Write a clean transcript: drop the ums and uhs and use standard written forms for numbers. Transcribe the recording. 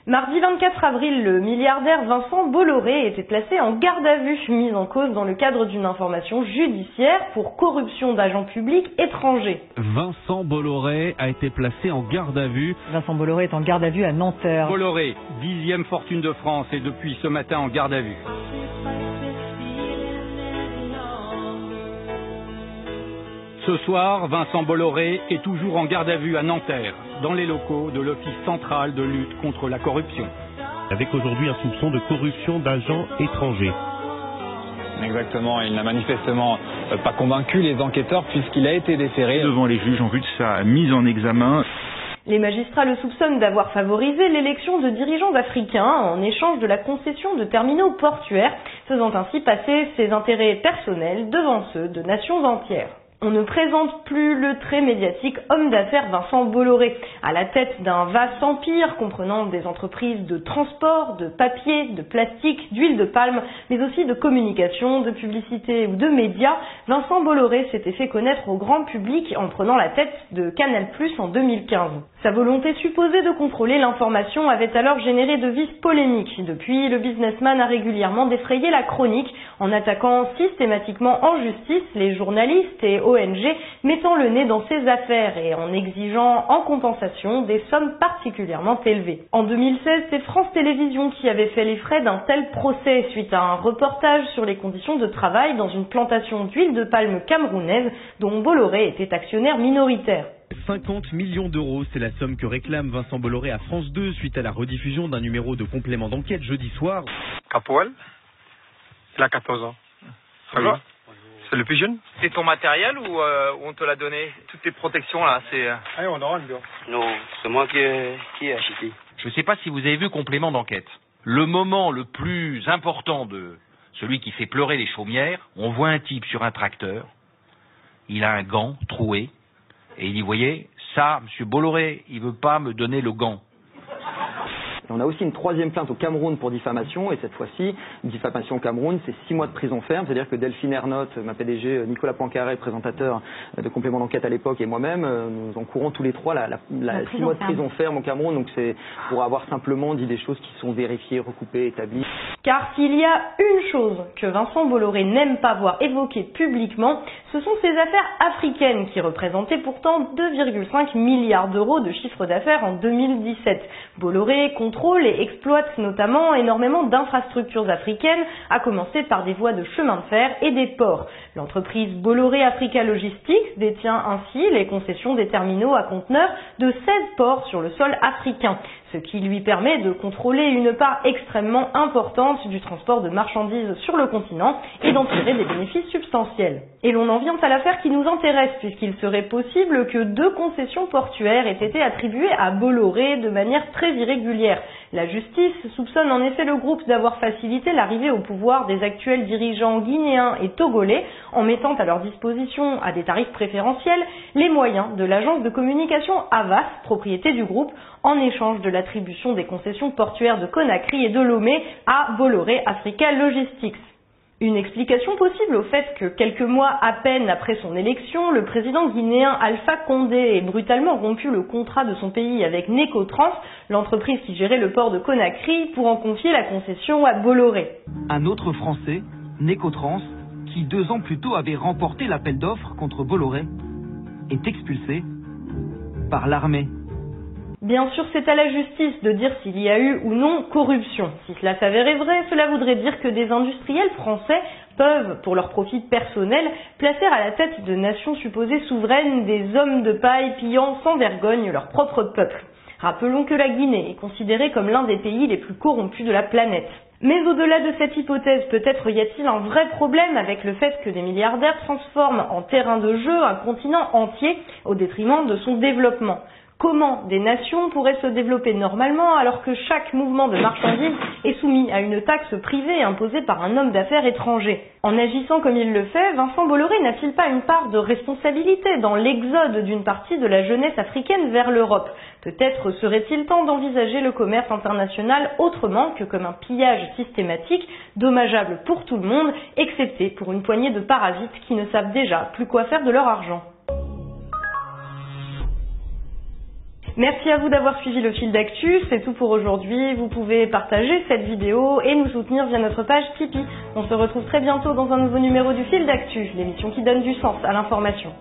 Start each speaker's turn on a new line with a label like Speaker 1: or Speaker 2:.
Speaker 1: Mardi 24 avril, le milliardaire Vincent Bolloré était placé en garde à vue, mis en cause dans le cadre d'une information judiciaire pour corruption d'agents publics étrangers.
Speaker 2: Vincent Bolloré a été placé en garde à vue.
Speaker 3: Vincent Bolloré est en garde à vue à Nanterre.
Speaker 4: Bolloré, 10e fortune de France, est depuis ce matin en garde à vue. Ce soir, Vincent Bolloré est toujours en garde à vue à Nanterre, dans les locaux de l'Office central de lutte contre la corruption.
Speaker 5: Avec aujourd'hui un soupçon de corruption d'agents étrangers.
Speaker 6: Exactement, il n'a manifestement pas convaincu les enquêteurs puisqu'il a été déféré
Speaker 7: devant les juges en vue de sa mise en examen.
Speaker 1: Les magistrats le soupçonnent d'avoir favorisé l'élection de dirigeants africains en échange de la concession de terminaux portuaires, faisant ainsi passer ses intérêts personnels devant ceux de nations entières. On ne présente plus le très médiatique homme d'affaires Vincent Bolloré, à la tête d'un vaste empire comprenant des entreprises de transport, de papier, de plastique, d'huile de palme, mais aussi de communication, de publicité ou de médias. Vincent Bolloré s'était fait connaître au grand public en prenant la tête de Canal+ en 2015. Sa volonté supposée de contrôler l'information avait alors généré de vives polémiques. Depuis, le businessman a régulièrement défrayé la chronique en attaquant systématiquement en justice les journalistes et ONG mettant le nez dans ses affaires et en exigeant en compensation des sommes particulièrement élevées. En 2016, c'est France Télévisions qui avait fait les frais d'un tel procès suite à un reportage sur les conditions de travail dans une plantation d'huile de palme camerounaise dont Bolloré était actionnaire minoritaire.
Speaker 2: 50 millions d'euros, c'est la somme que réclame Vincent Bolloré à France 2 suite à la rediffusion d'un numéro de complément d'enquête jeudi soir.
Speaker 8: Capoel, il a 14 ans. Ça va ? C'est le plus jeune.
Speaker 9: C'est ton matériel ou on te l'a donné? Toutes tes protections là, c'est...
Speaker 8: Allez, on aura bien.
Speaker 10: Non, c'est moi qui ai acheté.
Speaker 11: Je ne sais pas si vous avez vu Complément d'enquête. Le moment le plus important de celui qui fait pleurer les chaumières, on voit un type sur un tracteur, il a un gant troué, et il dit, voyez, ça, monsieur Bolloré, il veut pas me donner le gant.
Speaker 12: On a aussi une troisième plainte au Cameroun pour diffamation, et cette fois-ci, diffamation au Cameroun, c'est 6 mois de prison ferme, c'est-à-dire que Delphine Ernotte, ma PDG, Nicolas Poincaré, présentateur de Complément d'enquête à l'époque, et moi-même, nous encourons tous les trois la 6 mois de prison ferme au Cameroun, donc c'est pour avoir simplement dit des choses qui sont vérifiées, recoupées, établies.
Speaker 1: Car s'il y a une chose que Vincent Bolloré n'aime pas voir évoquée publiquement, ce sont ses affaires africaines qui représentaient pourtant 2,5 milliards d'euros de chiffre d'affaires en 2017. Bolloré contrôle et exploite notamment énormément d'infrastructures africaines, à commencer par des voies de chemin de fer et des ports. L'entreprise Bolloré Africa Logistics détient ainsi les concessions des terminaux à conteneurs de 16 ports sur le sol africain, ce qui lui permet de contrôler une part extrêmement importante du transport de marchandises sur le continent et d'en tirer des bénéfices substantiels. Et l'on en vient à l'affaire qui nous intéresse, puisqu'il serait possible que 2 concessions portuaires aient été attribuées à Bolloré de manière très irrégulière. La justice soupçonne en effet le groupe d'avoir facilité l'arrivée au pouvoir des actuels dirigeants guinéens et togolais en mettant à leur disposition, à des tarifs préférentiels, les moyens de l'agence de communication Havas, propriété du groupe, en échange de l'attribution des concessions portuaires de Conakry et de Lomé à Bolloré Africa Logistics. Une explication possible au fait que quelques mois à peine après son élection, le président guinéen Alpha Condé ait brutalement rompu le contrat de son pays avec Necotrans, l'entreprise qui gérait le port de Conakry, pour en confier la concession à Bolloré.
Speaker 13: Un autre Français, Necotrans, qui 2 ans plus tôt avait remporté l'appel d'offres contre Bolloré, est expulsé par l'armée.
Speaker 1: Bien sûr, c'est à la justice de dire s'il y a eu ou non corruption. Si cela s'avérait vrai, cela voudrait dire que des industriels français peuvent, pour leur profit personnel, placer à la tête de nations supposées souveraines des hommes de paille pillant sans vergogne leur propre peuple. Rappelons que la Guinée est considérée comme l'un des pays les plus corrompus de la planète. Mais au-delà de cette hypothèse, peut-être y a-t-il un vrai problème avec le fait que des milliardaires transforment en terrain de jeu un continent entier au détriment de son développement. Comment des nations pourraient se développer normalement alors que chaque mouvement de marchandises est soumis à une taxe privée imposée par un homme d'affaires étranger? En agissant comme il le fait, Vincent Bolloré n'a-t-il pas une part de responsabilité dans l'exode d'une partie de la jeunesse africaine vers l'Europe? Peut-être serait-il temps d'envisager le commerce international autrement que comme un pillage systématique, dommageable pour tout le monde, excepté pour une poignée de parasites qui ne savent déjà plus quoi faire de leur argent. Merci à vous d'avoir suivi le fil d'actu, c'est tout pour aujourd'hui. Vous pouvez partager cette vidéo et nous soutenir via notre page Tipeee. On se retrouve très bientôt dans un nouveau numéro du fil d'actu, l'émission qui donne du sens à l'information.